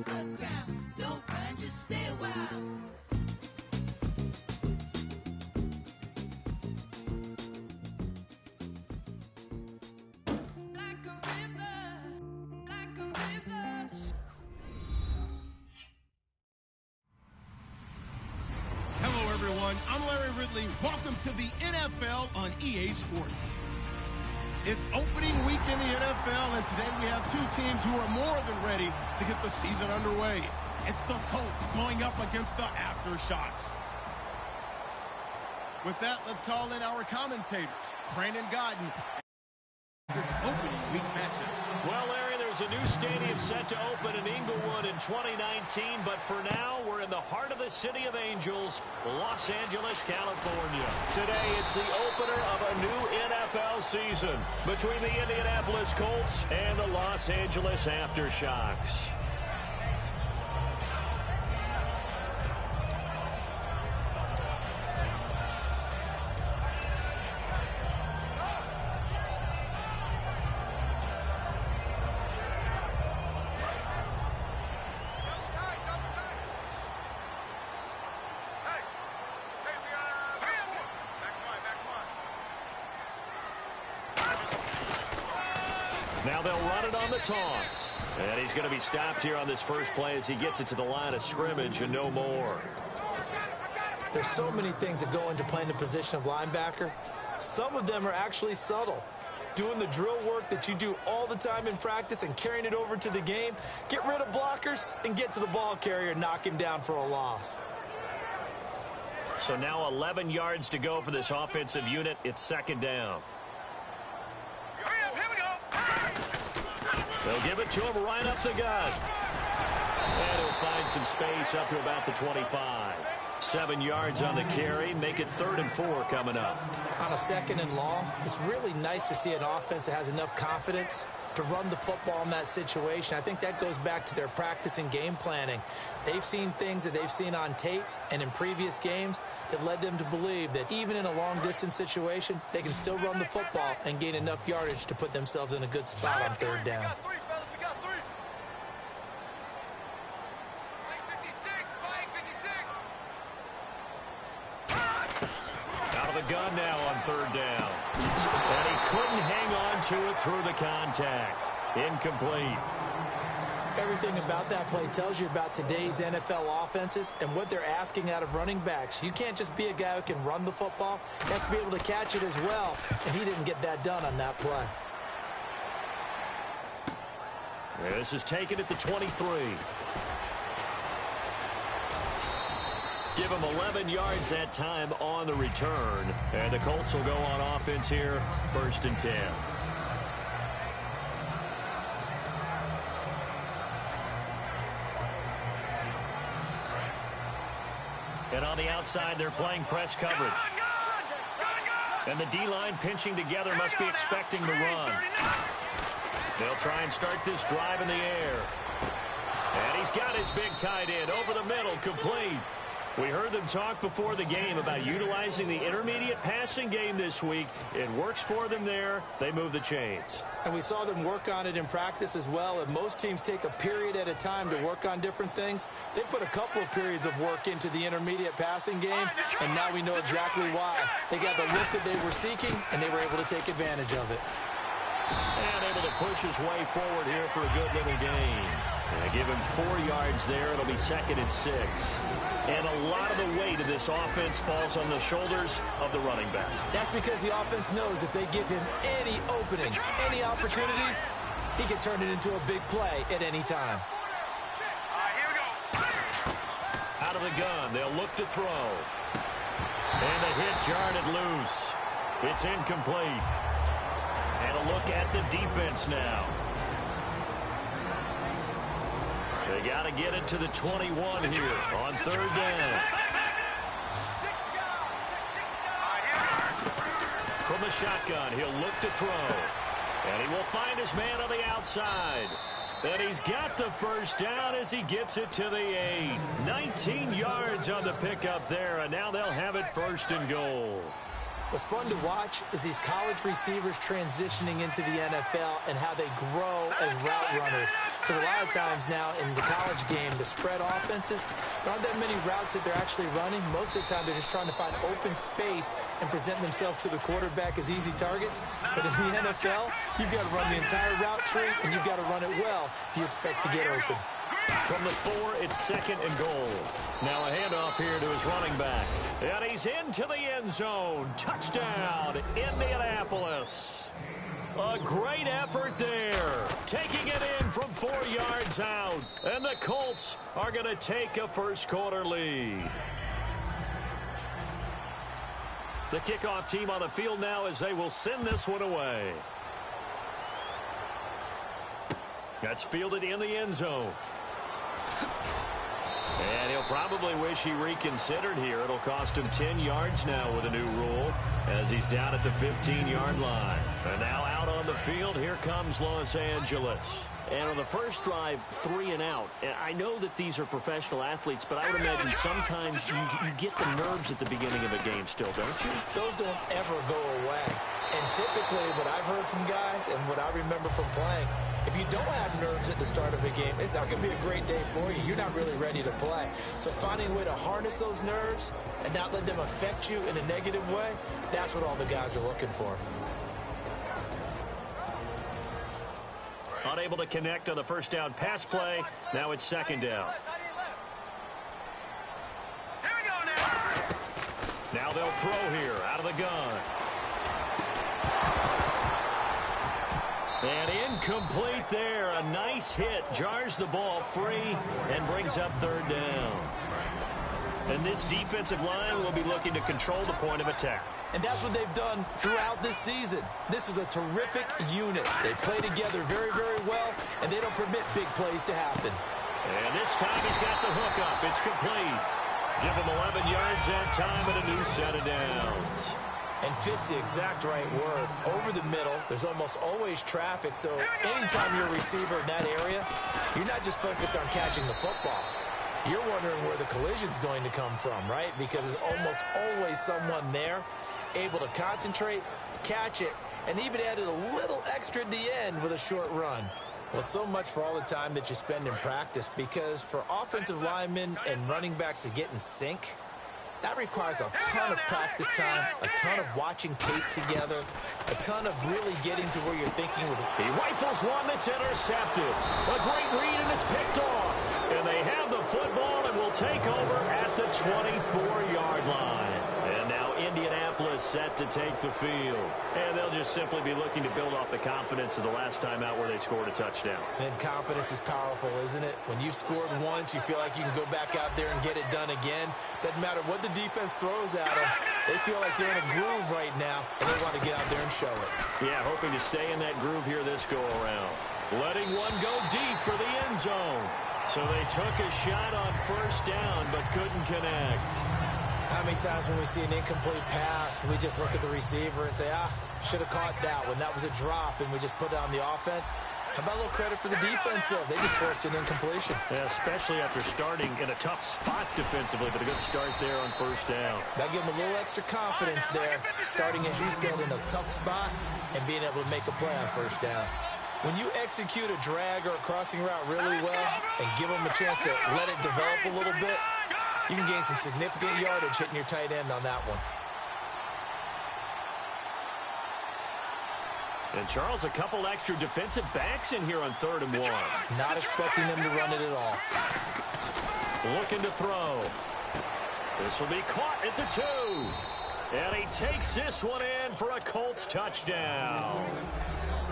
the ground. Don't run, just stay a while. Hello, everyone. I'm Larry Ridley. Welcome to the NFL on EA Sports. It's opening week in the NFL, and today we have two teams who are more than ready to get the season underway. It's the Colts going up against the Aftershocks. With that, let's call in our commentators. Brandon Godden, this opening week matchup. Well, Larry, there's a new stadium set to open in Inglewood in 2019, but for now, we're in the heart of the City of Angels, Los Angeles, California. Today, it's the opener of a new NFL season between the Indianapolis Colts and the Los Angeles Aftershocks. Now they'll run it on the toss. And he's going to be stopped here on this first play as he gets it to the line of scrimmage and no more. There's so many things that go into playing the position of linebacker. Some of them are actually subtle. Doing the drill work that you do all the time in practice and carrying it over to the game. Get rid of blockers and get to the ball carrier and knock him down for a loss. So now 11 yards to go for this offensive unit. It's second down. They'll give it to him right up the gut. And he'll find some space up to about the 25. 7 yards on the carry. Make it 3rd and 4 coming up. On a 2nd and long, it's really nice to see an offense that has enough confidence to run the football in that situation. I think that goes back to their practice and game planning. They've seen things that they've seen on tape and in previous games that led them to believe that even in a long-distance situation, they can still run the football and gain enough yardage to put themselves in a good spot on 3rd down. Out of the gun now on 3rd down. And he couldn't hang on to it through the contact. Incomplete. Everything about that play tells you about today's NFL offenses and what they're asking out of running backs. You can't just be a guy who can run the football. You have to be able to catch it as well, and he didn't get that done on that play. This is taken at the 23. Give him 11 yards that time on the return. And the Colts will go on offense here, 1st and 10. And on the outside, they're playing press coverage. And the D-line pinching together must be expecting the run. They'll try and start this drive in the air. And he's got his big tight end over the middle, complete. We heard them talk before the game about utilizing the intermediate passing game this week. It works for them there. They move the chains. And we saw them work on it in practice as well. And most teams take a period at a time to work on different things. They put a couple of periods of work into the intermediate passing game, and now we know exactly why. They got the lift that they were seeking, and they were able to take advantage of it. And able to push his way forward here for a good little gain. And give him 4 yards there. It'll be 2nd and 6. And a lot of the weight of this offense falls on the shoulders of the running back. That's because the offense knows if they give him any openings, any opportunities, he can turn it into a big play at any time. Out of the gun, they'll look to throw. And the hit jarred it loose. It's incomplete. And a look at the defense now. They got to get it to the 21 here on 3rd down. From the shotgun, he'll look to throw. And he will find his man on the outside. And he's got the 1st down as he gets it to the 8. 19 yards on the pickup there, and now they'll have it 1st and goal. What's fun to watch is these college receivers transitioning into the NFL and how they grow as route runners. Because a lot of times now in the college game, the spread offenses, there aren't that many routes that they're actually running. Most of the time, they're just trying to find open space and present themselves to the quarterback as easy targets. But in the NFL, you've got to run the entire route tree, and you've got to run it well if you expect to get open. From the 4, it's 2nd and goal. Now a handoff here to his running back. And he's into the end zone. Touchdown, Indianapolis. A great effort there. Taking it in from 4 yards out. And the Colts are going to take a first-quarter lead. The kickoff team on the field now as they will send this one away. That's fielded in the end zone. And he'll probably wish he reconsidered here. It'll cost him 10 yards now with a new rule as he's down at the 15-yard line. And now out on the field, here comes Los Angeles. And on the first drive, 3 and out. And I know that these are professional athletes, but I would imagine sometimes you get the nerves at the beginning of a game still, don't you? Those don't ever go away. And typically what I've heard from guys and what I remember from playing, if you don't have nerves at the start of a game, it's not going to be a great day for you. You're not really ready to play. So finding a way to harness those nerves and not let them affect you in a negative way, that's what all the guys are looking for. Unable to connect on the first down pass play. Now it's 2nd down. Here we go now. Now they'll throw here out of the gun. And incomplete there. A nice hit. Jars the ball free and brings up 3rd down. And this defensive line will be looking to control the point of attack. And that's what they've done throughout this season. This is a terrific unit. They play together very, very well, and they don't permit big plays to happen. And this time he's got the hook up. It's complete. Give him 11 yards that time and a new set of downs. And fits the exact right word. Over the middle, there's almost always traffic, so anytime you're a receiver in that area, you're not just focused on catching the football. You're wondering where the collision's going to come from, right? Because there's almost always someone there able to concentrate, catch it, and even added a little extra at the end with a short run. Well, so much for all the time that you spend in practice, because for offensive linemen and running backs to get in sync, that requires a ton of practice time, a ton of watching tape together, a ton of really getting to where you're thinking. He rifles one that's intercepted. A great read, and it's picked off. And they have the football and will take over at the 24-yard line. And now Indianapolis set to take the field. And they'll just simply be looking to build off the confidence of the last time out where they scored a touchdown. And confidence is powerful, isn't it? When you've scored once, you feel like you can go back out there and get it done again. Doesn't matter what the defense throws at them. They feel like they're in a groove right now, and they want to get out there and show it. Yeah, hoping to stay in that groove here this go-around. Letting one go deep for the end zone. So they took a shot on first down, but couldn't connect. How many times when we see an incomplete pass, we just look at the receiver and say, should have caught that one. That was a drop, and we just put it on the offense. How about a little credit for the defense, though? They just forced an incompletion. Yeah, especially after starting in a tough spot defensively, but a good start there on first down. That gave them a little extra confidence there, starting, as you said, in a tough spot and being able to make a play on first down. When you execute a drag or a crossing route really well and give them a chance to let it develop a little bit, you can gain some significant yardage hitting your tight end on that one. And, Charles, a couple extra defensive backs in here on 3rd and 1. Not expecting them to run it at all. Looking to throw. This will be caught at the 2. And he takes this one in for a Colts touchdown.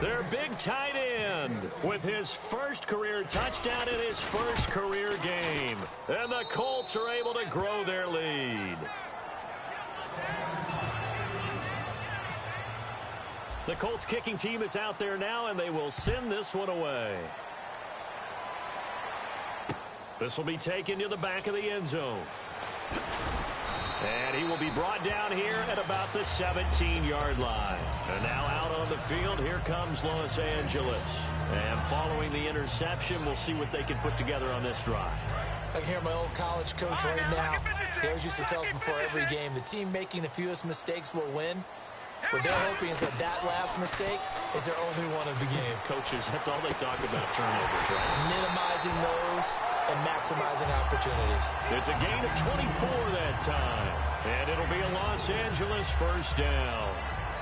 Their big tight end with his first career touchdown in his first career game. And the Colts are able to grow their lead. The Colts kicking team is out there now, and they will send this one away. This will be taken to the back of the end zone. And he will be brought down here at about the 17-yard line. And now out on the field, here comes Los Angeles. And following the interception, we'll see what they can put together on this drive. I can hear my old college coach right now. He always used to tell us before every game, the team making the fewest mistakes will win. What they're hoping is that last mistake is their only one of the game. Coaches, that's all they talk about, turnovers, right? Minimizing those and maximizing opportunities. It's a gain of 24 that time. And it'll be a Los Angeles first down.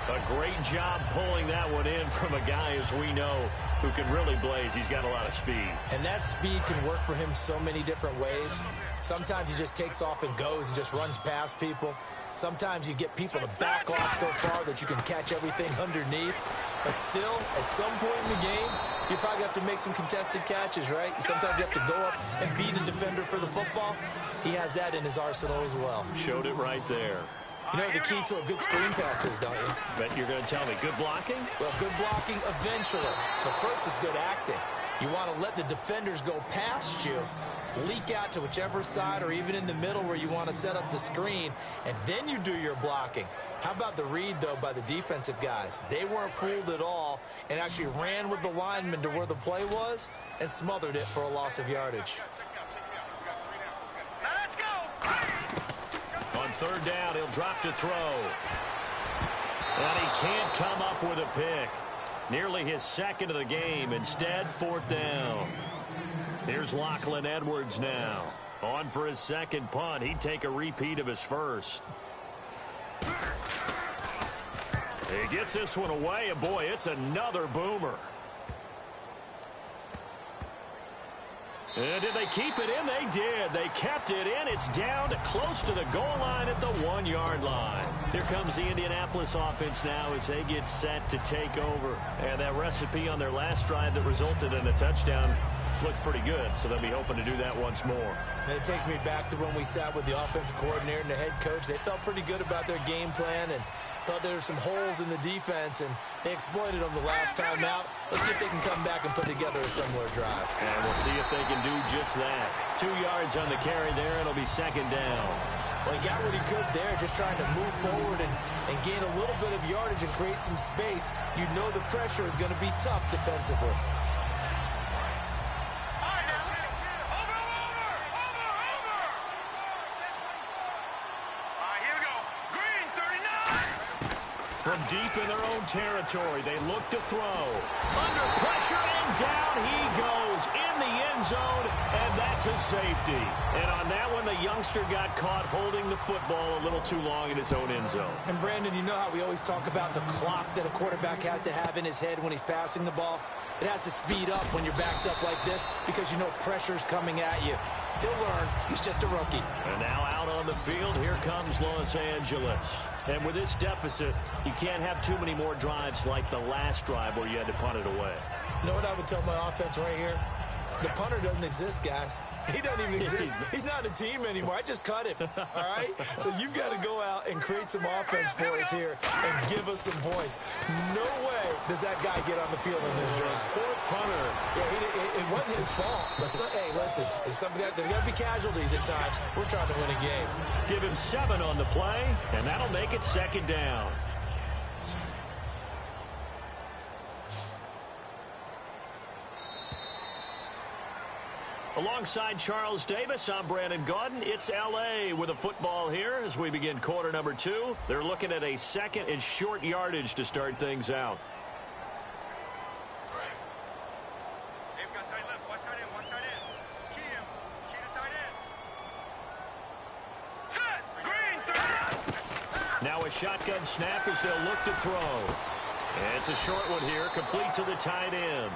A great job pulling that one in from a guy, as we know, who can really blaze. He's got a lot of speed. And that speed can work for him so many different ways. Sometimes he just takes off and goes and just runs past people. Sometimes you get people to back off so far that you can catch everything underneath. But still, at some point in the game, you probably have to make some contested catches, right? Sometimes you have to go up and beat a defender for the football. He has that in his arsenal as well. Showed it right there. You know the key to a good screen pass is, don't you? But you're going to tell me, good blocking? Well, good blocking eventually. But first is good acting. You want to let the defenders go past you, leak out to whichever side or even in the middle where you want to set up the screen, and then you do your blocking. How about the read, though, by the defensive guys? They weren't fooled at all and actually ran with the lineman to where the play was and smothered it for a loss of yardage. Now let's go. On third down, he'll drop to throw. And he can't come up with a pick. Nearly his second of the game. Instead, fourth down. Here's Lachlan Edwards now. On for his second punt. He'd take a repeat of his first. He gets this one away, and boy, it's another boomer. And did they keep it in? They did. They kept it in. It's down to close to the goal line at the 1-yard line. Here comes the Indianapolis offense now as they get set to take over. And that recipe on their last drive that resulted in a touchdown looked pretty good, so they'll be hoping to do that once more. And it takes me back to when we sat with the offensive coordinator and the head coach. They felt pretty good about their game plan and thought there were some holes in the defense, and they exploited them the last time out. Let's see if they can come back and put together a similar drive. And we'll see if they can do just that. 2 yards on the carry there. It'll be second down. Well, he got what he could there, just trying to move forward and gain a little bit of yardage and create some space. You know the pressure is going to be tough defensively. From deep in their own territory, they look to throw. Under pressure, and down he goes in the end zone, and that's a safety. And on that one, the youngster got caught holding the football a little too long in his own end zone. And, Brandon, you know how we always talk about the clock that a quarterback has to have in his head when he's passing the ball? It has to speed up when you're backed up like this because you know pressure's coming at you. He'll learn. He's just a rookie. And now out on the field, here comes Los Angeles. And with this deficit, you can't have too many more drives like the last drive where you had to punt it away. You know what I would tell my offense right here? The punter doesn't exist, guys. He doesn't even exist. He's not a team anymore. I just cut him, all right? So you've got to go out and create some offense for us here and give us some points. No way does that guy get on the field in this drive. Poor punter. Yeah, it wasn't his fault. But hey, listen, there's got to be casualties at times. We're trying to win a game. Give him 7 on the play, and that'll make it second down. Alongside Charles Davis, I'm Brandon Gaudin. It's L.A. with a football here as we begin quarter number 2. They're looking at a second and short yardage to start things out. They've got tight left. Watch tight end. Watch tight end. Key him. Key the tight end. Set. Green. 30. Now a shotgun snap as they'll look to throw. And it's a short one here, complete to the tight end.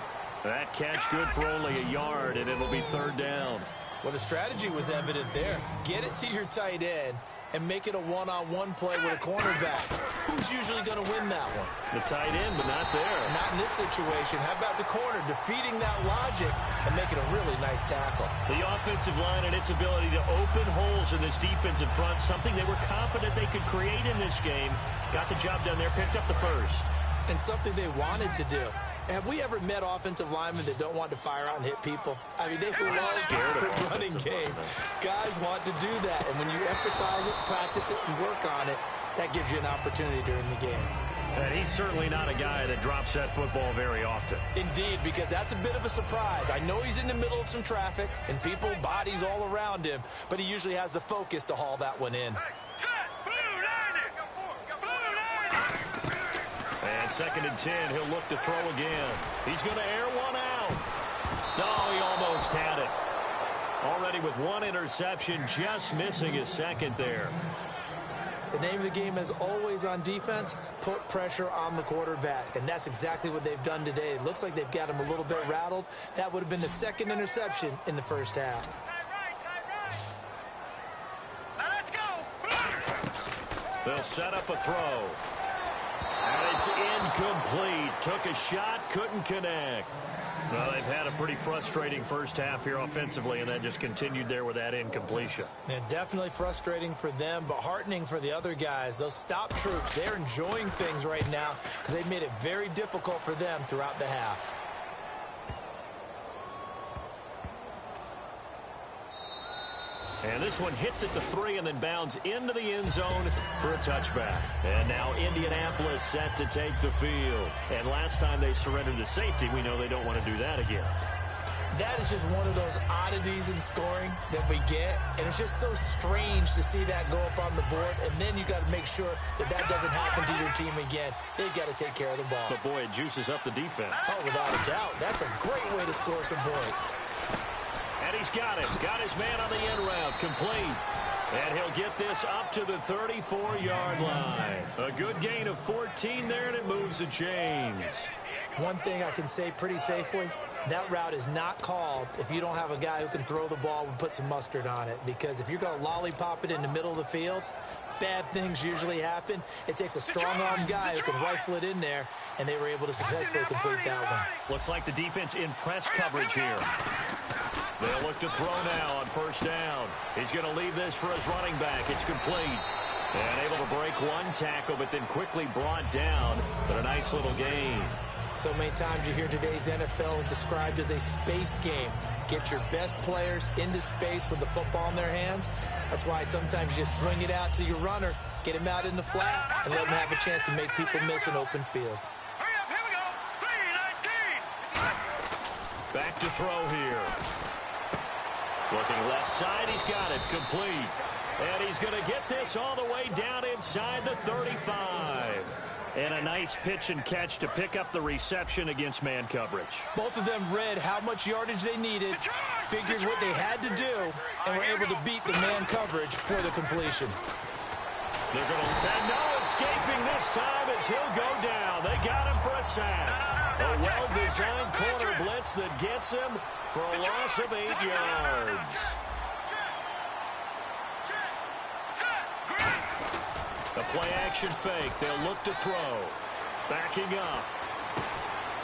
That catch good for only a yard, and it'll be third down. Well, the strategy was evident there. Get it to your tight end and make it a one-on-one play with a cornerback. Who's usually going to win that one? The tight end, but not there. Not in this situation. How about the corner defeating that logic and making a really nice tackle? The offensive line and its ability to open holes in this defensive front, something they were confident they could create in this game. Got the job done there, picked up the first. And something they wanted to do. Have we ever met offensive linemen that don't want to fire out and hit people? I mean, they love the running game. Guys want to do that, and when you emphasize it, practice it, and work on it, that gives you an opportunity during the game. And he's certainly not a guy that drops that football very often. Indeed, because that's a bit of a surprise. I know he's in the middle of some traffic and people, bodies all around him, but he usually has the focus to haul that one in. And 2nd and 10, he'll look to throw again. He's going to air one out. No, he almost had it. Already with 1 interception, just missing his 2nd there. The name of the game is always on defense, put pressure on the quarterback. And that's exactly what they've done today. It looks like they've got him a little bit rattled. That would have been the 2nd interception in the first half. Now let's go. They'll set up a throw. And it's incomplete. Took a shot, couldn't connect. Well, they've had a pretty frustrating first half here offensively, and then just continued there with that incompletion. And definitely frustrating for them, but heartening for the other guys. Those stop troops, they're enjoying things right now because they've made it very difficult for them throughout the half. And this one hits at the 3 and then bounds into the end zone for a touchback. And now Indianapolis set to take the field. And last time they surrendered the safety, we know they don't want to do that again. That is just one of those oddities in scoring that we get. And it's just so strange to see that go up on the board. And then you got to make sure that that doesn't happen to your team again. They've got to take care of the ball. But, boy, it juices up the defense. Oh, without a doubt. That's a great way to score some points. And he's got him. Got his man on the end route. Complete. And he'll get this up to the 34-yard line. A good gain of 14 there, and it moves the chains. One thing I can say pretty safely, that route is not called if you don't have a guy who can throw the ball and put some mustard on it. Because if you're going to lollipop it in the middle of the field, bad things usually happen. It takes a strong-arm guy who can rifle it in there, and they were able to successfully complete that one. Looks like the defense in press coverage here. They'll look to throw now on 1st down. He's going to leave this for his running back. It's complete. And able to break one tackle, but then quickly brought down. But a nice little gain. So many times you hear today's NFL described as a space game. Get your best players into space with the football in their hands. That's why sometimes you just swing it out to your runner, get him out in the flat, and let him have a chance to make people miss an open field. Hurry up, here we go. 3-19. Back to throw here. Looking left side, he's got it. Complete. And he's going to get this all the way down inside the 35. And a nice pitch and catch to pick up the reception against man coverage. Both of them read how much yardage they needed, figured what they had to do, and were able to beat the man coverage for the completion. They're going to, and no escaping this time as he'll go down. They got him for a sack. A well-designed corner blitz that gets him for a loss of 8 yards. A play-action fake. They'll look to throw. Backing up.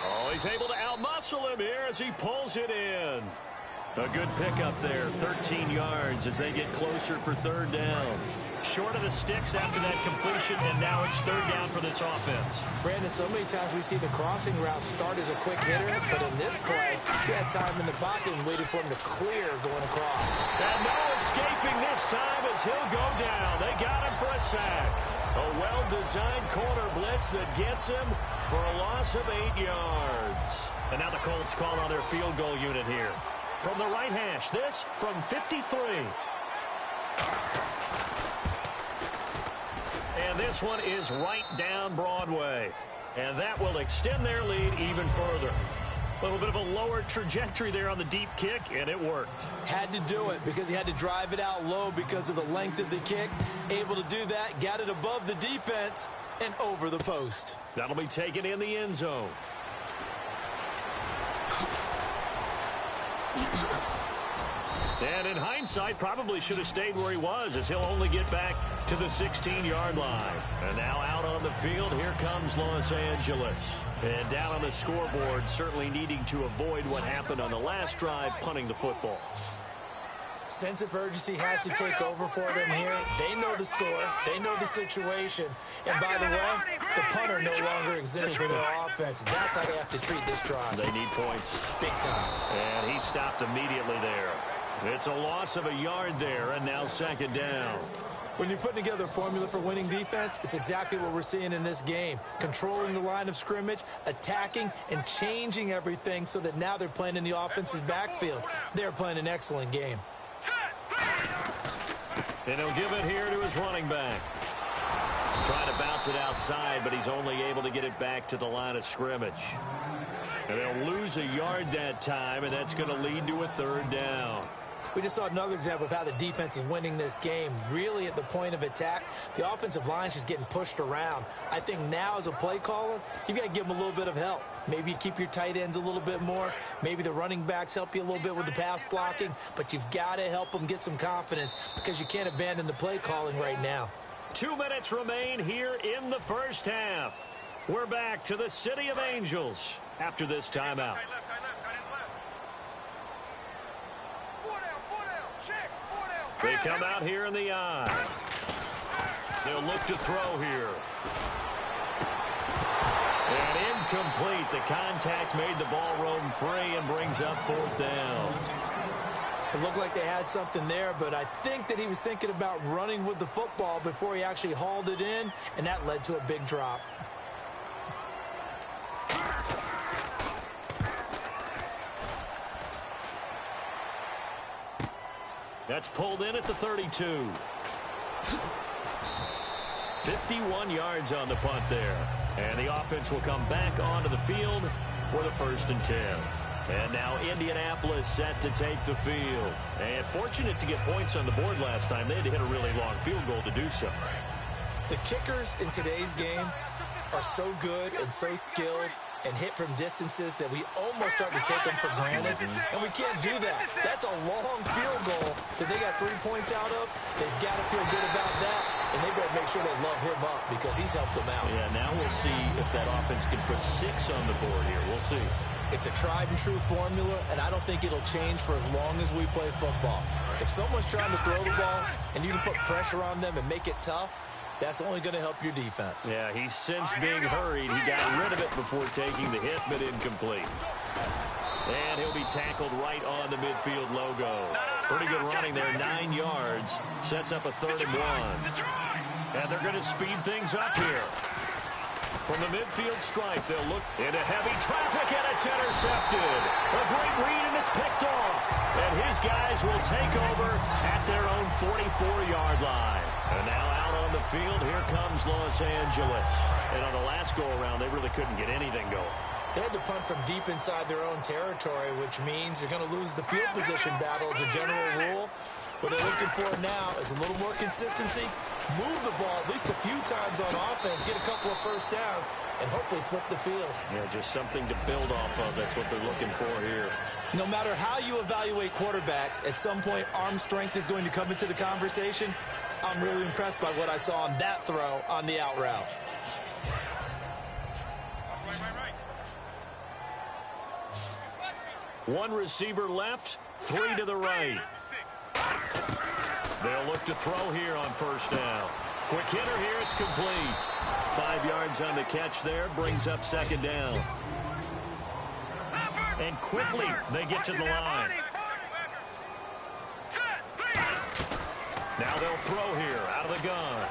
Oh, he's able to outmuscle him here as he pulls it in. A good pickup there. 13 yards as they get closer for 3rd down. Short of the sticks after that completion, and now it's 3rd down for this offense. Brandon, so many times we see the crossing route start as a quick hitter, but in this play, he had time in the pocket and waited for him to clear going across. And no escaping this time as he'll go down. They got him for a sack. A well-designed corner blitz that gets him for a loss of 8 yards. And now the Colts call on their field goal unit here. From the right hash, this from 53. And this one is right down Broadway. And that will extend their lead even further. A little bit of a lower trajectory there on the deep kick, and it worked. Had to do it because he had to drive it out low because of the length of the kick. Able to do that, got it above the defense and over the post. That'll be taken in the end zone. And in hindsight, probably should have stayed where he was, as he'll only get back to the 16-yard line. And now out on the field, here comes Los Angeles. And down on the scoreboard, certainly needing to avoid what happened on the last drive, punting the football. Sense of urgency has to take over for them here. They know the score. They know the situation. And by the way, the punter no longer exists for their offense. That's how they have to treat this drive. They need points. Big time. And he stopped immediately there. It's a loss of a yard there, and now 2nd down. When you're putting together a formula for winning defense, it's exactly what we're seeing in this game. Controlling the line of scrimmage, attacking, and changing everything so that now they're playing in the offense's backfield. They're playing an excellent game. And he'll give it here to his running back. Trying to bounce it outside, but he's only able to get it back to the line of scrimmage. And they'll lose a yard that time, and that's going to lead to a third down. We just saw another example of how the defense is winning this game. Really at the point of attack, the offensive line is just getting pushed around. I think now as a play caller, you've got to give them a little bit of help. Maybe you keep your tight ends a little bit more. Maybe the running backs help you a little bit with the pass blocking. But you've got to help them get some confidence because you can't abandon the play calling right now. 2 minutes remain here in the first half. We're back to the City of Angels after this timeout. They come out here in the eye. They'll look to throw here. And incomplete. The contact made the ball roam free and brings up fourth down. It looked like they had something there, but I think that he was thinking about running with the football before he actually hauled it in, and that led to a big drop. That's pulled in at the 32. 51 yards on the punt there. And the offense will come back onto the field for the 1st and 10. And now Indianapolis set to take the field. And fortunate to get points on the board last time. They had to hit a really long field goal to do so. The kickers in today's game are so good and so skilled and hit from distances that we almost start to take them for granted, and we can't do that. That's a long field goal that they got 3 points out of. They've got to feel good about that, and they better make sure they love him up because he's helped them out. Yeah, now we'll see if that offense can put 6 on the board here. We'll see. It's a tried-and-true formula, and I don't think it'll change for as long as we play football. If someone's trying to throw the ball and you can put pressure on them and make it tough, that's only going to help your defense. Yeah, he's since being hurried. He got rid of it before taking the hit, but incomplete. And he'll be tackled right on the midfield logo. Pretty good running there, 9 yards. Sets up a 3rd and 1. And they're going to speed things up here. From the midfield stripe, they'll look into heavy traffic, and it's intercepted. A great read, and it's picked off. And his guys will take over at their own 44-yard line. And now out on the field, here comes Los Angeles. And on the last go-around, they really couldn't get anything going. They had to punt from deep inside their own territory, which means you're going to lose the field position battle as a general rule. What they're looking for now is a little more consistency, move the ball at least a few times on offense, get a couple of first downs, and hopefully flip the field. Yeah, just something to build off of. That's what they're looking for here. No matter how you evaluate quarterbacks, at some point arm strength is going to come into the conversation. I'm really impressed by what I saw on that throw on the out route. One receiver left, 3 to the right. They'll look to throw here on 1st down. Quick hitter here, it's complete. 5 yards on the catch there, brings up 2nd down. And quickly, they get to the line. Now they'll throw here, out of the gun.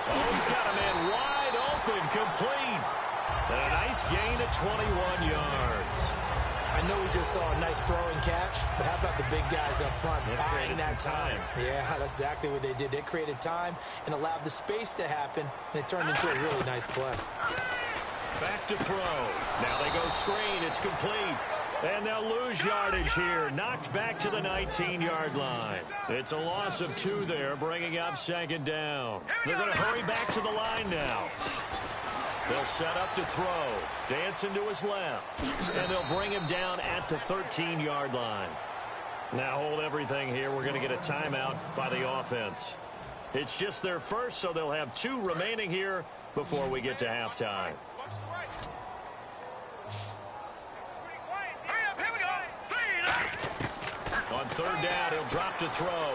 Oh, he's got a man wide open, complete. And a nice gain of 21 yards. I know we just saw a nice throwing catch, but how about the big guys up front buying that time? Yeah, that's exactly what they did. They created time and allowed the space to happen, and it turned into a really nice play. Back to throw. Now they go screen. It's complete. And they'll lose yardage here. Knocked back to the 19-yard line. It's a loss of 2 there, bringing up 2nd down. They're going to hurry back to the line now. They'll set up to throw. Dancing to his left. And they'll bring him down at the 13-yard line. Now hold everything here. We're going to get a timeout by the offense. It's just their first, so they'll have 2 remaining here before we get to halftime. On 3rd down, he'll drop to throw.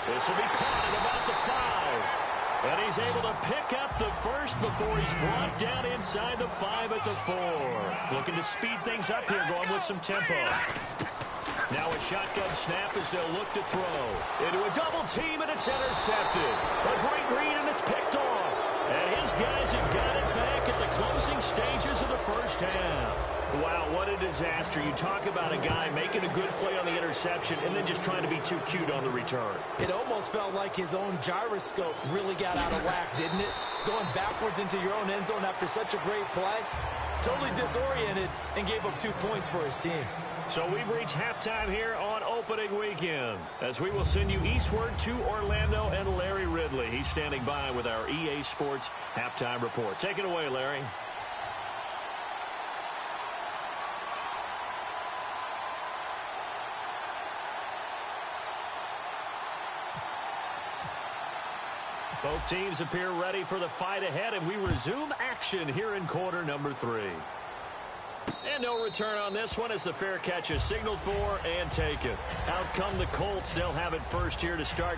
This will be caught at about the 5. And he's able to pick up the first before he's brought down inside the 5 at the 4. Looking to speed things up here, going with some tempo. Now a shotgun snap as they'll look to throw. Into a double team, and it's intercepted. A great read, and it's picked off. And his guys have got it back at the closing stages of the first half. Wow, what a disaster. You talk about a guy making a good play on the interception and then just trying to be too cute on the return. It almost felt like his own gyroscope really got out of whack, didn't it? Going backwards into your own end zone after such a great play. Totally disoriented and gave up 2 points for his team. So we've reached halftime here on opening weekend, as we will send you eastward to Orlando and Larry Ridley. He's standing by with our EA Sports halftime report. Take it away, Larry. Both teams appear ready for the fight ahead, and we resume action here in quarter number 3. And no return on this one as the fair catch is signaled for and taken. Out come the Colts. They'll have it first here to start.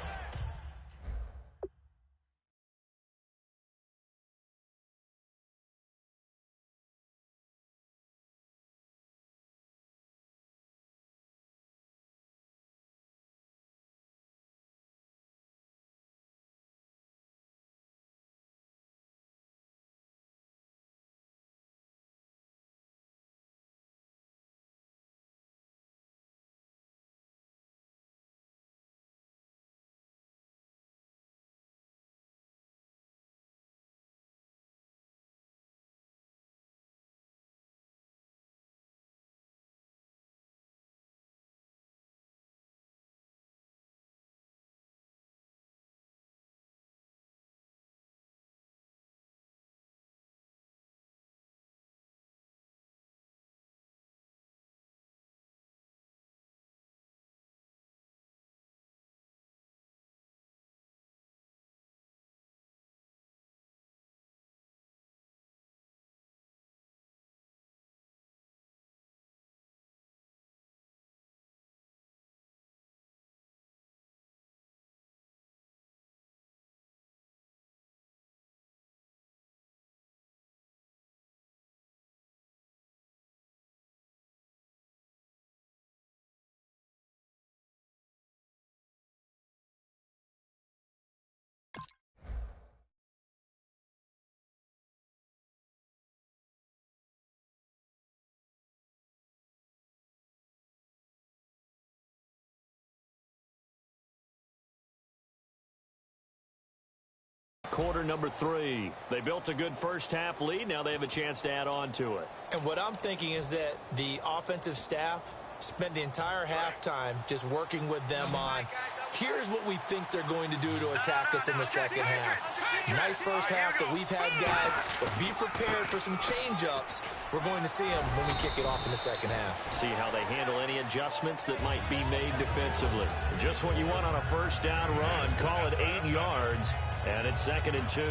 Quarter number 3. They built a good first half lead. Now they have a chance to add on to it. And what I'm thinking is that the offensive staff spent the entire halftime just working with them on, here's what we think they're going to do to attack us in the second half. Nice first half that we've had, guys, but be prepared for some change-ups. We're going to see them when we kick it off in the second half. See how they handle any adjustments that might be made defensively. Just what you want on a first down run. Call it 8 yards. And it's 2nd and 2.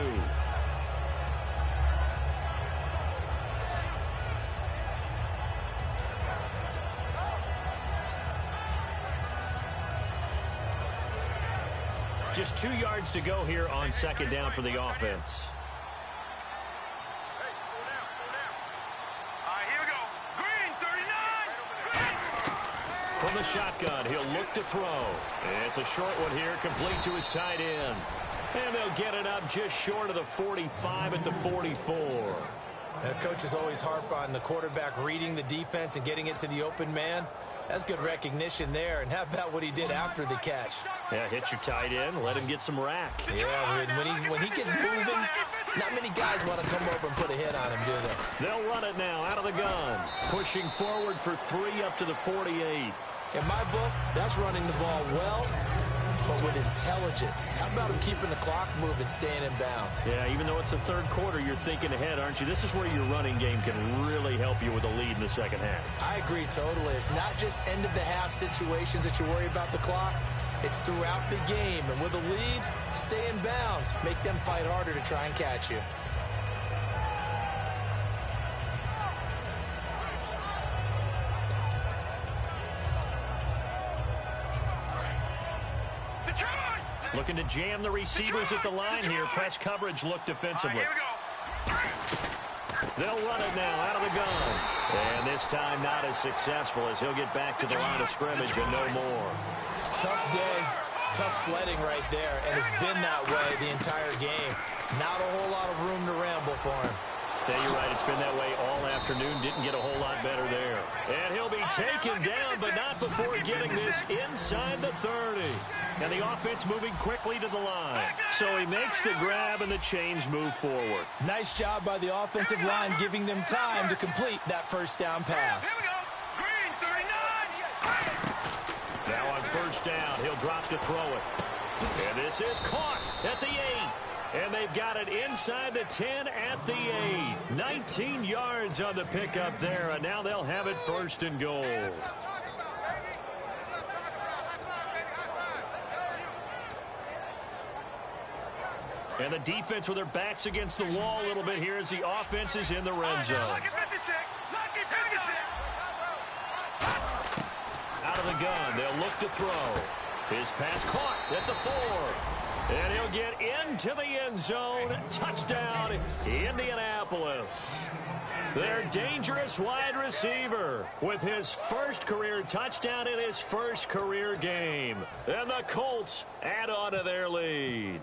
Just 2 yards to go here on 2nd down for the offense. Hey, slow down, slow down. All right, here we go. Green, 39. Green. From the shotgun, he'll look to throw. It's a short one here, complete to his tight end. And they'll get it up just short of the 45 at the 44. The coaches always harp on the quarterback reading the defense and getting it to the open man. That's good recognition there. And how about what he did after the catch? Yeah, hit your tight end, let him get some rack. Yeah, when he gets moving, not many guys want to come over and put a hit on him, do they? They'll run it now out of the gun. Pushing forward for 3 up to the 48. In my book, that's running the ball well, but with intelligence. How about him keeping the clock moving, staying in bounds? Yeah, even though it's the 3rd quarter, you're thinking ahead, aren't you? This is where your running game can really help you with a lead in the second half. I agree totally. It's not just end-of-the-half situations that you worry about the clock. It's throughout the game. And with a lead, stay in bounds. Make them fight harder to try and catch you. Looking to jam the receivers at the line here. Press coverage look defensively. Here we go. They'll run it now out of the gun. And this time not as successful as he'll get back to the line of scrimmage and no more. Tough day, tough sledding right there, and it's been that way the entire game. Not a whole lot of room to ramble for him. Yeah, you're right. It's been that way all afternoon. Didn't get a whole lot better there. And he'll be taken down, but not before getting this inside the 30. And the offense moving quickly to the line. So he makes the grab and the change move forward. Nice job by the offensive line, giving them time to complete that first down pass. Here we go. Green, 39. Now on first down, he'll drop to throw it. And this is caught at the 8. And they've got it inside the 10 at the 8. 19 yards on the pickup there, and now they'll have it first and goal. And the defense with their backs against the wall a little bit here as the offense is in the red zone. Out of the gun, they'll look to throw. His pass caught at the 4. And he'll get into the end zone. Touchdown, Indianapolis. Their dangerous wide receiver with his first career touchdown in his first career game. And the Colts add on to their lead.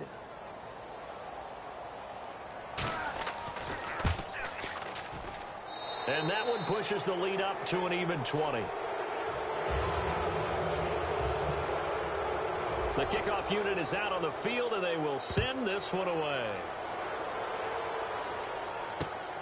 And that one pushes the lead up to an even 20. The kickoff unit is out on the field, and they will send this one away.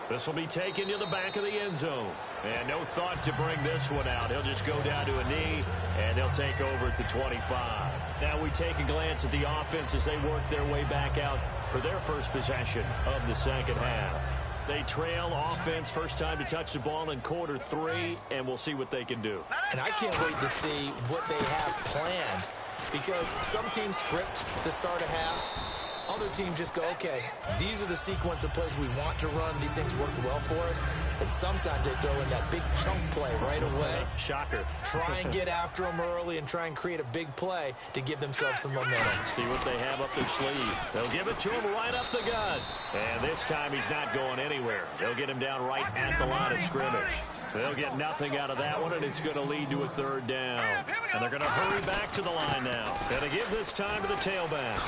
This will be taken to the back of the end zone. And no thought to bring this one out. He'll just go down to a knee, and they'll take over at the 25. Now we take a glance at the offense as they work their way back out for their first possession of the second half. They trail offense, first time to touch the ball in quarter 3, and we'll see what they can do. And I can't wait to see what they have planned. Because some teams script to start a half. Other teams just go, okay, these are the sequence of plays we want to run. These things worked well for us. And sometimes they throw in that big chunk play right away. Shocker. Try and get after them early and try and create a big play to give themselves some momentum. See what they have up their sleeve. They'll give it to him right up the gut. And this time he's not going anywhere. They'll get him down right at the line of scrimmage. They'll get nothing out of that one, and it's going to lead to a third down. And they're going to hurry back to the line now. And to give this time to the tailback.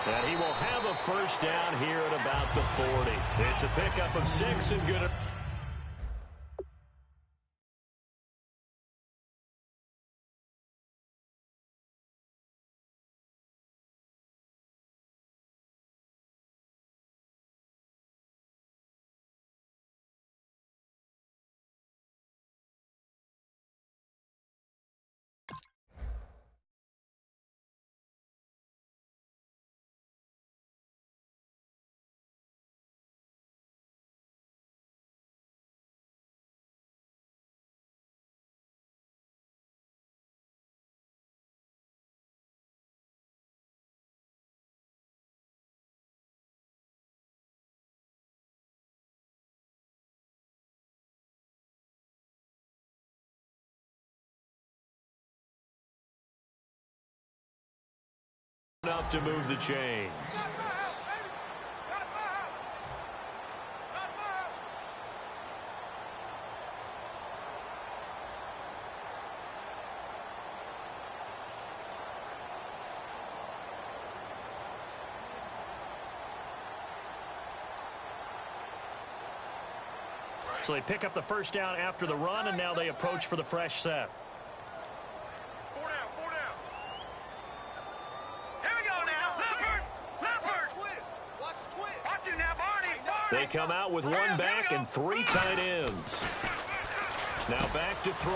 And he will have a first down here at about the 40. It's a pickup of 6 and good. Enough to move the chains. So they pick up the first down after the run, and now they approach for the fresh set. They come out with one back and 3 tight ends. Now back to throw.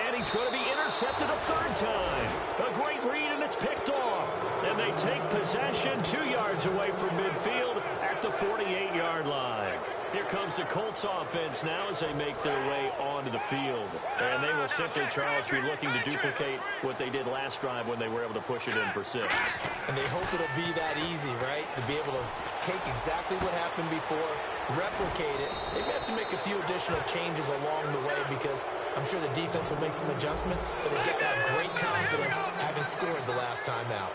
And he's going to be intercepted a third time. A great read, and it's picked off. And they take possession 2 yards away from midfield at the 48-yard line. Here comes the Colts offense now as they make their way onto the field. And they will simply, Charles, be looking to duplicate what they did last drive when they were able to push it in for 6. And they hope it'll be that easy, right? To be able to take exactly what happened before, replicate it. They've got to make a few additional changes along the way because I'm sure the defense will make some adjustments, but they get that great confidence having scored the last time out.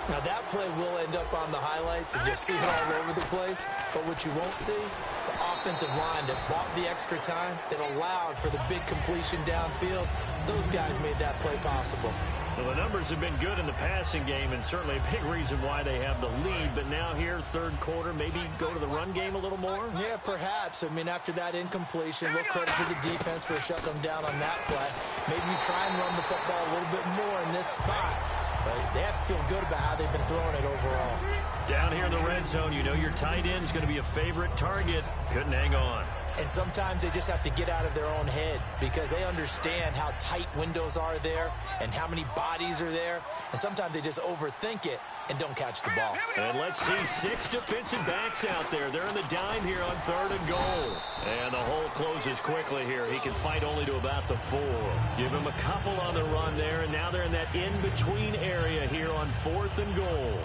Now that play will end up on the highlights, and you'll see it all over the place. But what you won't see, the offensive line that bought the extra time, that allowed for the big completion downfield. Those guys made that play possible. Well, the numbers have been good in the passing game, and certainly a big reason why they have the lead. But now here, third quarter, maybe go to the run game a little more? Yeah, perhaps. I mean, after that incompletion, a little credit to the defense for shutting them down on that play. Maybe you try and run the football a little bit more in this spot. But they have to feel good about how they've been throwing it overall. Down here in the red zone, you know your tight end is going to be a favorite target. Couldn't hang on. And sometimes they just have to get out of their own head because they understand how tight windows are there and how many bodies are there. And sometimes they just overthink it and don't catch the ball. And let's see 6 defensive backs out there. They're in the dime here on 3rd and goal. And the hole closes quickly here. He can fight only to about the 4. Give him a couple on the run there, and now they're in that in-between area here on 4th and goal.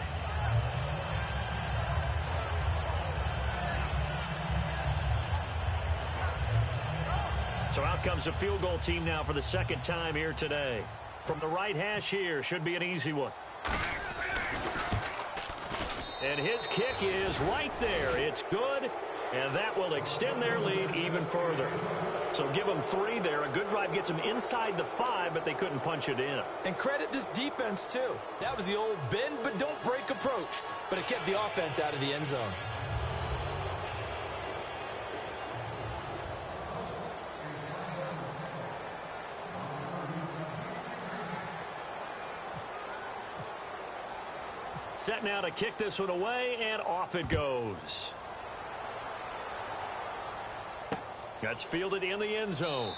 So out comes the field goal team now for the second time here today. From the right hash here, should be an easy one. And his kick is right there. It's good, and that will extend their lead even further. So give them 3 there. A good drive gets them inside the 5, but they couldn't punch it in. And credit this defense, too. That was the old bend but don't break approach, but it kept the offense out of the end zone. Set now to kick this one away, and off it goes. That's fielded in the end zone.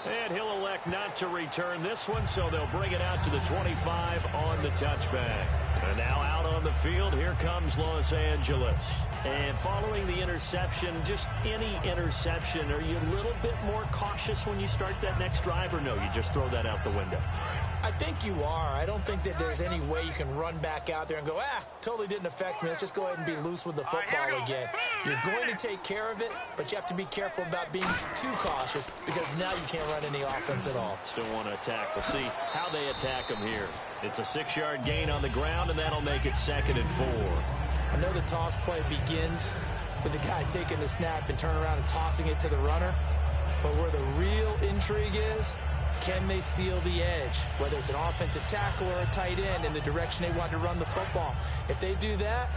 And he'll elect not to return this one, so they'll bring it out to the 25 on the touchback. And now out on the field, here comes Los Angeles. And following the interception, just any interception, are you a little bit more cautious when you start that next drive, or no, you just throw that out the window? I think you are. I don't think that there's any way you can run back out there and go, totally didn't affect me. Let's just go ahead and be loose with the football again. You're going to take care of it, but you have to be careful about being too cautious because now you can't run any offense at all. Still want to attack. We'll see how they attack them here. It's a 6-yard gain on the ground, and that'll make it 2nd and 4. I know the toss play begins with the guy taking the snap and turning around and tossing it to the runner, but where the real intrigue is, can they seal the edge, whether it's an offensive tackle or a tight end in the direction they want to run the football? If they do that,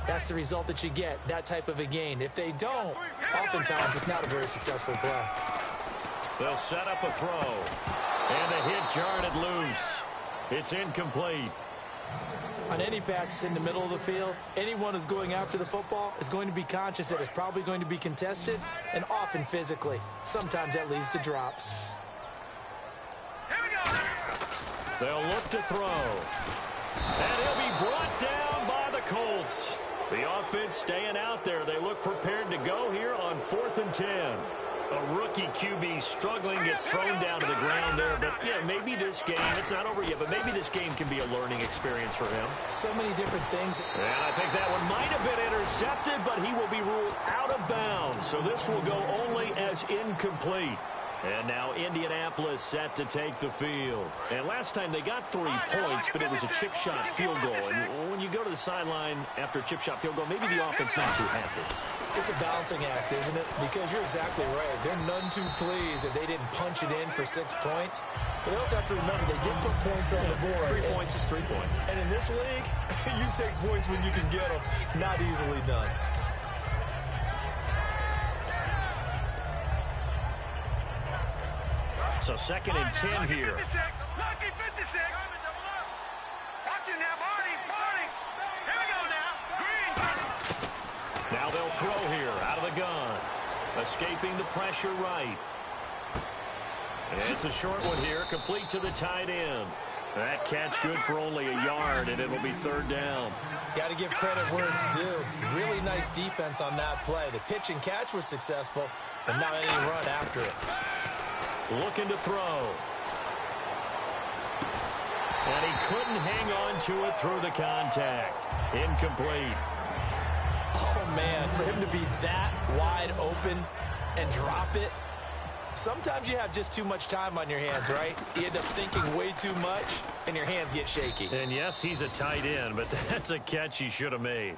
that's the result that you get, that type of a gain. If they don't, oftentimes it's not a very successful play. They'll set up a throw, and the hit jarred it loose. It's incomplete. On any passes in the middle of the field, anyone who's going after the football is going to be conscious that it's probably going to be contested and often physically. Sometimes that leads to drops. They'll look to throw. And he'll be brought down by the Colts. The offense staying out there. They look prepared to go here on 4th and 10. A rookie QB struggling, gets thrown down to the ground there. But, yeah, maybe this game, it's not over yet, but maybe this game can be a learning experience for him. So many different things. And I think that one might have been intercepted, but he will be ruled out of bounds. So this will go only as incomplete. And now Indianapolis set to take the field. And last time they got 3 points, but it was a chip shot field goal. And when you go to the sideline after a chip shot field goal, maybe the offense not too happy. It's a balancing act, isn't it? Because you're exactly right. They're none too pleased that they didn't punch it in for 6 points. But they also have to remember they did put points on the board. 3 points is 3 points. And in this league, you take points when you can get them. Not easily done. So 2nd and 10 here. Lucky 56. Watch it now, Barney. Here we go now. Green. Now they'll throw here out of the gun. Escaping the pressure right. And it's a short one here, complete to the tight end. That catch good for only a yard, and it'll be 3rd down. Got to give credit where it's due. Really nice defense on that play. The pitch and catch was successful, but not any run after it. Looking to throw. And he couldn't hang on to it through the contact. Incomplete. Oh, man, for him to be that wide open and drop it. Sometimes you have just too much time on your hands, right? You end up thinking way too much, and your hands get shaky. And yes, he's a tight end, but that's a catch he should have made.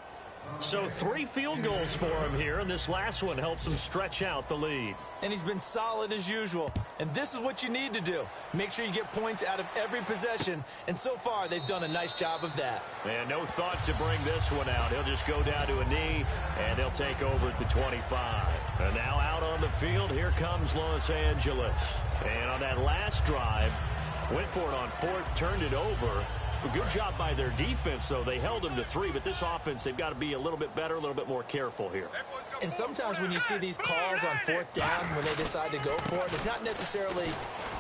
So 3 field goals for him here, and this last one helps him stretch out the lead. And he's been solid as usual. And this is what you need to do. Make sure you get points out of every possession. And so far, they've done a nice job of that. And no thought to bring this one out. He'll just go down to a knee, and they'll take over at the 25. And now out on the field, here comes Los Angeles. And on that last drive, went for it on 4th, turned it over. A good job by their defense, though. They held them to 3, but this offense, they've got to be a little bit better, a little bit more careful here. And sometimes when you see these calls on 4th down, when they decide to go for it, it's not necessarily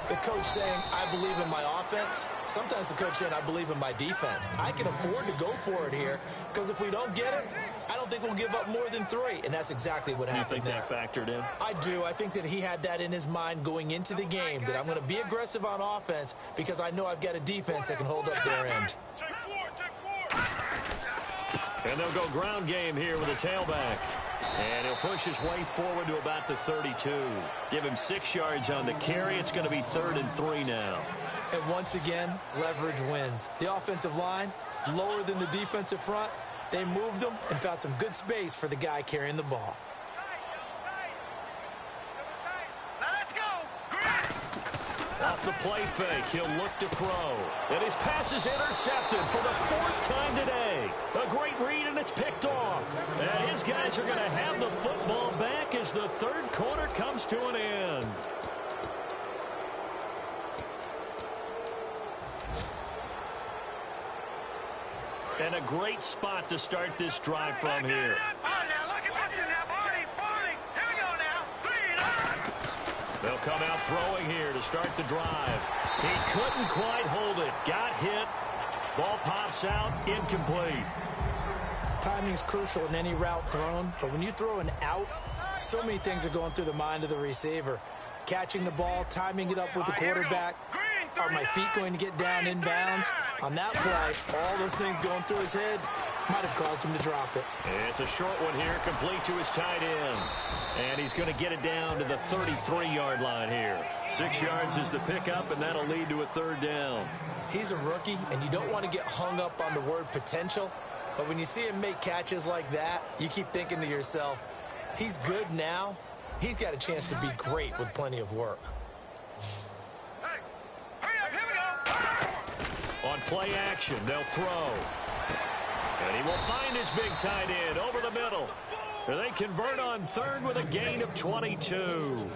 the coach saying, I believe in my offense. Sometimes the coach saying, I believe in my defense. I can afford to go for it here, because if we don't get it, I don't think we'll give up more than 3. And that's exactly what happened there. You think that factored in? I do. I think that he had that in his mind going into the game, that I'm going to be aggressive on offense because I know I've got a defense that can hold up their end. And they'll go ground game here with a tailback. And he'll push his way forward to about the 32. Give him 6 yards on the carry. It's going to be 3rd and 3 now. And once again, leverage wins. The offensive line, lower than the defensive front. They moved them and found some good space for the guy carrying the ball. Off the play fake, he'll look to throw. And his pass is intercepted for the 4th time today. A great read, and it's picked off. And his guys are going to have the football back as the 3rd quarter comes to an end. And a great spot to start this drive from here. They'll come out throwing here to start the drive. He couldn't quite hold it. Got hit. Ball pops out. Incomplete. Timing is crucial in any route thrown, but when you throw an out, so many things are going through the mind of the receiver. Catching the ball, timing it up with the quarterback. Are my feet going to get down inbounds? On that play, all those things going through his head might have caused him to drop it. It's a short one here, complete to his tight end. And he's going to get it down to the 33-yard line here. 6 yards is the pickup, and that'll lead to a 3rd down. He's a rookie, and you don't want to get hung up on the word potential. But when you see him make catches like that, you keep thinking to yourself, he's good now. He's got a chance to be great with plenty of work. On play action, they'll throw. And he will find his big tight end over the middle. And they convert on 3rd with a gain of 22.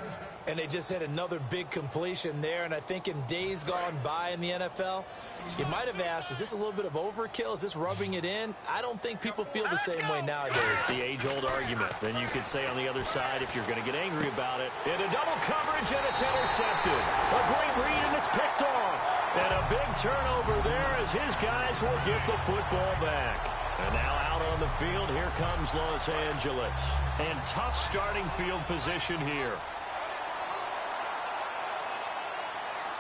And they just had another big completion there. And I think in days gone by in the NFL, you might have asked, is this a little bit of overkill? Is this rubbing it in? I don't think people feel the same way nowadays. The age-old argument. Then you could say on the other side, if you're going to get angry about it, into double coverage, and it's intercepted. A great read, and it's picked off. And a big turnover there as his guys will get the football back. And now out on the field, here comes Los Angeles. And tough starting field position here.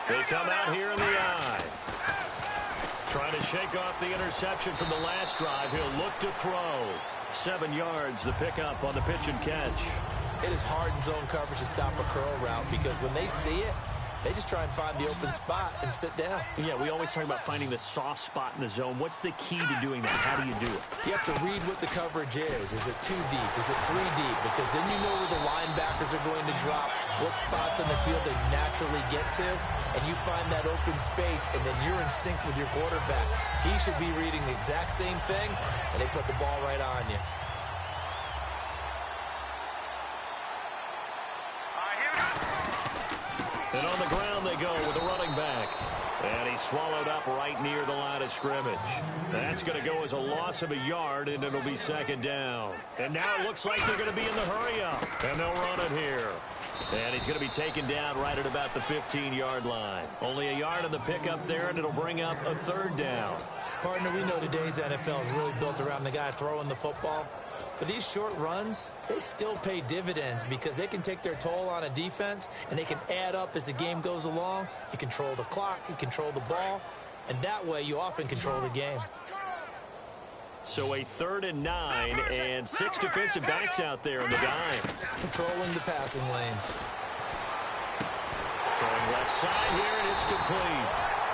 They come out here in the eye. Trying to shake off the interception from the last drive. He'll look to throw. 7 yards, the pickup on the pitch and catch. It is hard in zone coverage to stop a curl route because when they see it, they just try and find the open spot and sit down. Yeah, we always talk about finding the soft spot in the zone. What's the key to doing that? How do you do it? You have to read what the coverage is. Is it 2 deep? Is it 3 deep? Because then you know where the linebackers are going to drop, what spots on the field they naturally get to, and you find that open space, and then you're in sync with your quarterback. He should be reading the exact same thing, and they put the ball right on you. And on the ground they go with a running back. And he's swallowed up right near the line of scrimmage. That's going to go as a loss of a yard, and it'll be 2nd down. And now it looks like they're going to be in the hurry-up. And they'll run it here. And he's going to be taken down right at about the 15-yard line. Only a yard on the pickup there, and it'll bring up a 3rd down. Partner, we know today's NFL is really built around the guy throwing the football. But these short runs, they still pay dividends because they can take their toll on a defense, and they can add up as the game goes along. You control the clock, you control the ball, and that way you often control the game. So a 3rd and 9, and 6 defensive backs out there in the dime. Controlling the passing lanes. Throwing left side here, and it's complete.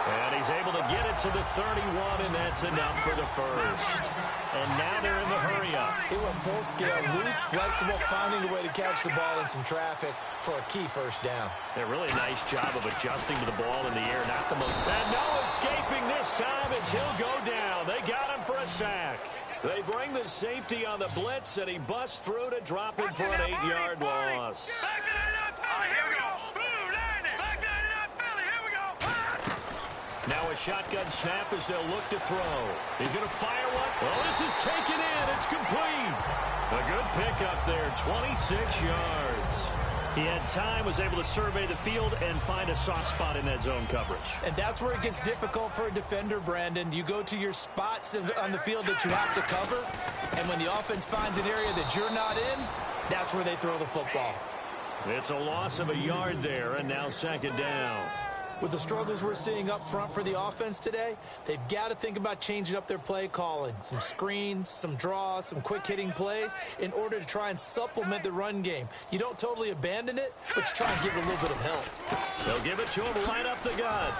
And he's able to get it to the 31, and that's enough for the first. And now they're in the hurry-up. He went full scale, loose, flexible, finding a way to catch the ball in some traffic for a key first down. A really nice job of adjusting to the ball in the air. Not the most. And no escaping this time as he'll go down. They got him for a sack. They bring the safety on the blitz, and he busts through to drop him for an 8-yard loss. Now a shotgun snap as they'll look to throw. He's going to fire one. Well, this is taken in. It's complete. A good pickup there, 26 yards. He had time, was able to survey the field and find a soft spot in that zone coverage. And that's where it gets difficult for a defender, Brandon. You go to your spots on the field that you have to cover, and when the offense finds an area that you're not in, that's where they throw the football. It's a loss of a yard there, and now second down. With the struggles we're seeing up front for the offense today, they've got to think about changing up their play calling. Some screens, some draws, some quick-hitting plays in order to try and supplement the run game. You don't totally abandon it, but you try and give it a little bit of help. They'll give it to him right up the gut.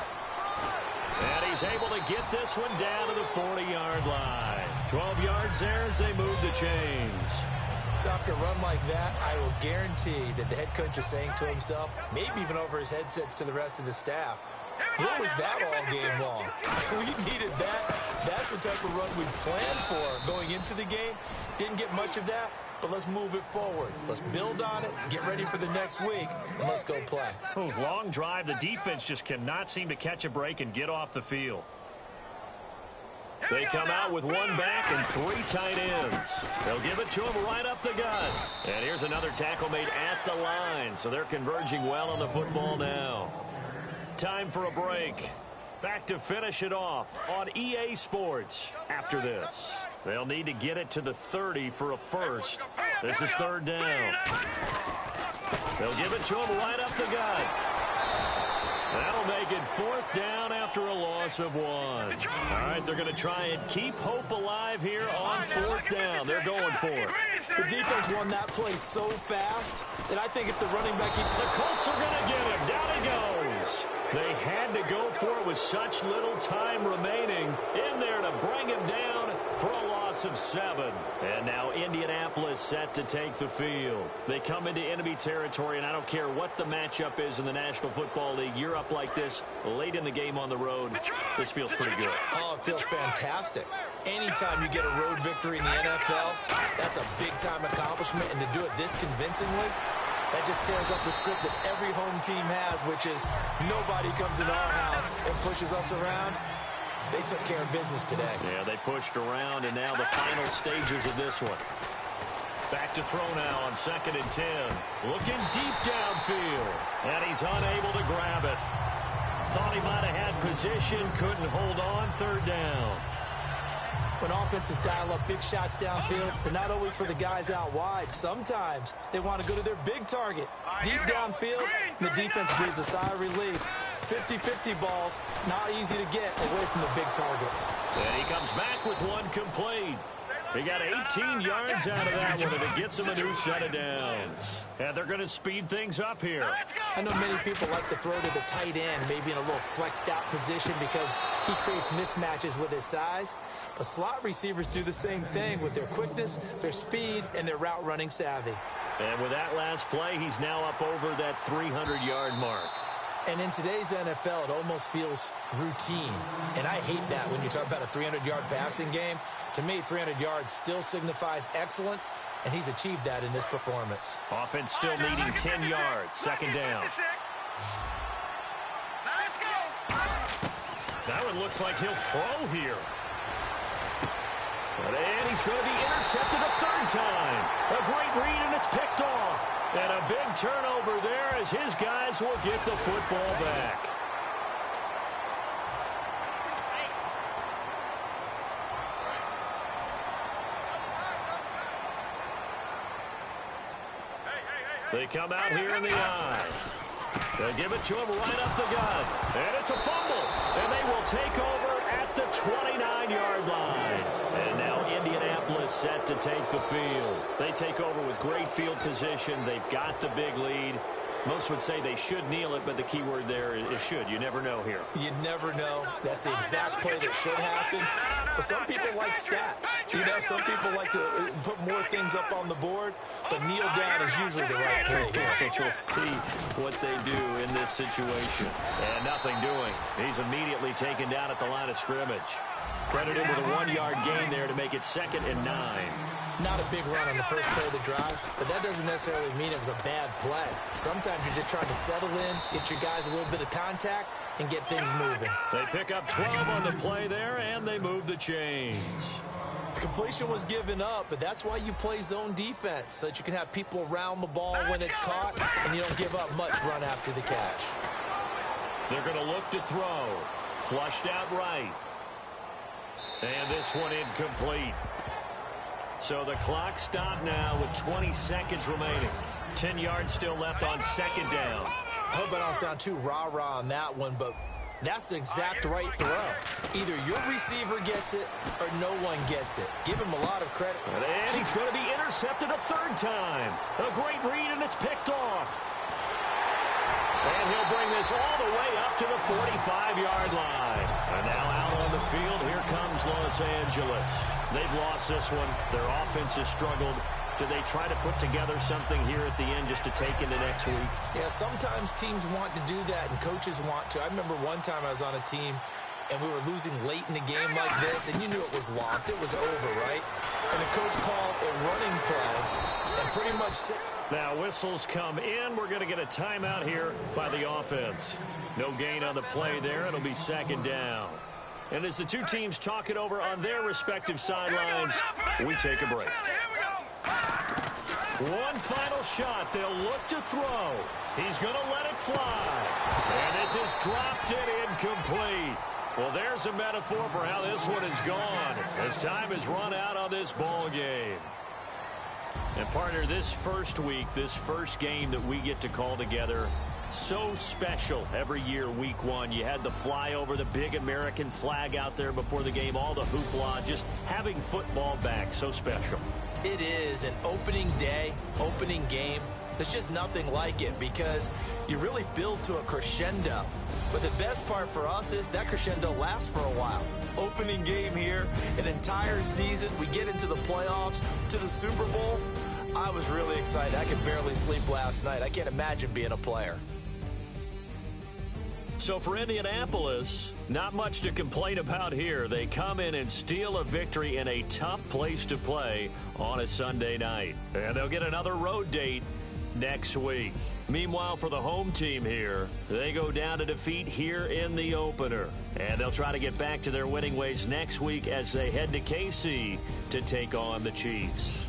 And he's able to get this one down to the 40-yard line. 12 yards there as they move the chains. So after a run like that, I will guarantee that the head coach is saying to himself, maybe even over his headsets to the rest of the staff, what was that all game long? We needed that. That's the type of run we planned for going into the game. Didn't get much of that, but let's move it forward. Let's build on it, get ready for the next week, and let's go play. Oh, long drive. The defense just cannot seem to catch a break and get off the field. They come out with one back and 3 tight ends. They'll give it to him right up the gut. And here's another tackle made at the line, so they're converging well on the football now. Time for a break. Back to finish it off on EA Sports after this. They'll need to get it to the 30 for a first. This is third down. They'll give it to him right up the gut. That'll make it fourth down after a loss of 1. All right, they're going to try and keep hope alive here on fourth down. They're going for it. The defense won that play so fast that I think if the running back... The Colts are going to get him. Down he goes. They had to go for it with such little time remaining in there to bring him down for a loss of 7. And now Indianapolis set to take the field. They come into enemy territory, and I don't care what the matchup is in the National Football League. You're up like this late in the game on the road. This feels pretty good. Oh, it feels fantastic. Anytime you get a road victory in the NFL, that's a big-time accomplishment, and to do it this convincingly, that just tears up the script that every home team has, which is nobody comes in our house and pushes us around. They took care of business today. Yeah, they pushed around, and now the final stages of this one. Back to throw now on 2nd and 10. Looking deep downfield, and he's unable to grab it. Thought he might have had position, couldn't hold on, 3rd down. When offenses dial up big shots downfield, they're not always for the guys out wide. Sometimes they want to go to their big target. Deep downfield, and the defense breathes a sigh of relief. 50-50 balls, not easy to get away from the big targets. And he comes back with one complete. He got 18 yards out of that one, and it gets him a new set of downs. And they're going to speed things up here. I know many people like to throw to the tight end, maybe in a little flexed out position because he creates mismatches with his size. But slot receivers do the same thing with their quickness, their speed, and their route running savvy. And with that last play, he's now up over that 300-yard mark. And in today's NFL, it almost feels routine. And I hate that when you talk about a 300-yard passing game. To me, 300 yards still signifies excellence, and he's achieved that in this performance. Offense still needing 10 yards. 2nd down. That one looks like he'll throw here. And he's going to be intercepted a 3rd time. A great read, and it's picked off. And a big turnover there as his guys will get the football back. They come out here in the eye. They'll give it to him right up the gut. And it's a fumble. And they will take over at the 29-yard line. And now Indianapolis set to take the field. They take over with great field position. They've got the big lead. Most would say they should kneel it, but the key word there is should. You never know here. You never know. That's the exact play that should happen. But some people like stats. You know, some people like to put more things up on the board, but kneel down is usually the right play here. We'll see what they do in this situation. And nothing doing. He's immediately taken down at the line of scrimmage. Credit him with a 1-yard gain there to make it 2nd and 9. Not a big run on the first play of the drive, but that doesn't necessarily mean it was a bad play. Sometimes you're just trying to settle in, get your guys a little bit of contact, and get things moving. They pick up 12 on the play there, and they move the chains. Completion was given up, but that's why you play zone defense, so that you can have people around the ball when it's caught, and you don't give up much run after the catch. They're going to look to throw. Flushed out right. And this one incomplete. So the clock stopped now with 20 seconds remaining. 10 yards still left on 2nd down. I hope I don't sound too rah-rah on that one, but that's the exact right throw. Either your receiver gets it or no one gets it. Give him a lot of credit. And he's going to be intercepted a 3rd time. A great read, and it's picked off. And he'll bring this all the way up to the 45-yard line. And now out on the field, here comes Los Angeles. They've lost this one. Their offense has struggled. Do they try to put together something here at the end just to take into next week? Yeah, sometimes teams want to do that, and coaches want to. I remember one time I was on a team, and we were losing late in a game like this, and you knew it was lost. It was over, right? And the coach called a running play and pretty much said... Now whistles come in. We're going to get a timeout here by the offense. No gain on the play there. It'll be 2nd down. And as the two teams talk it over on their respective sidelines, we take a break. One final shot. They'll look to throw. He's going to let it fly. And this is dropped and incomplete. Well, there's a metaphor for how this one is gone as time has run out on this ball game. And partner, this first week, this first game that we get to call together, so special every year, week 1. You had the flyover, the big American flag out there before the game, all the hoopla, just having football back, so special. It is an opening day, opening game. There's just nothing like it because you really build to a crescendo. But the best part for us is that crescendo lasts for a while. Opening game here, an entire season. We get into the playoffs, to the Super Bowl. I was really excited. I could barely sleep last night. I can't imagine being a player. So for Indianapolis, not much to complain about here. They come in and steal a victory in a tough place to play on a Sunday night. And they'll get another road date next week. Meanwhile, for the home team here, they go down to defeat here in the opener. And they'll try to get back to their winning ways next week as they head to KC to take on the Chiefs.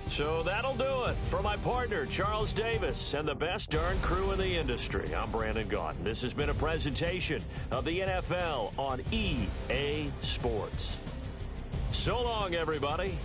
So that'll do it. For my partner, Charles Davis, and the best darn crew in the industry, I'm Brandon Gaudin. This has been a presentation of the NFL on EA Sports. So long, everybody.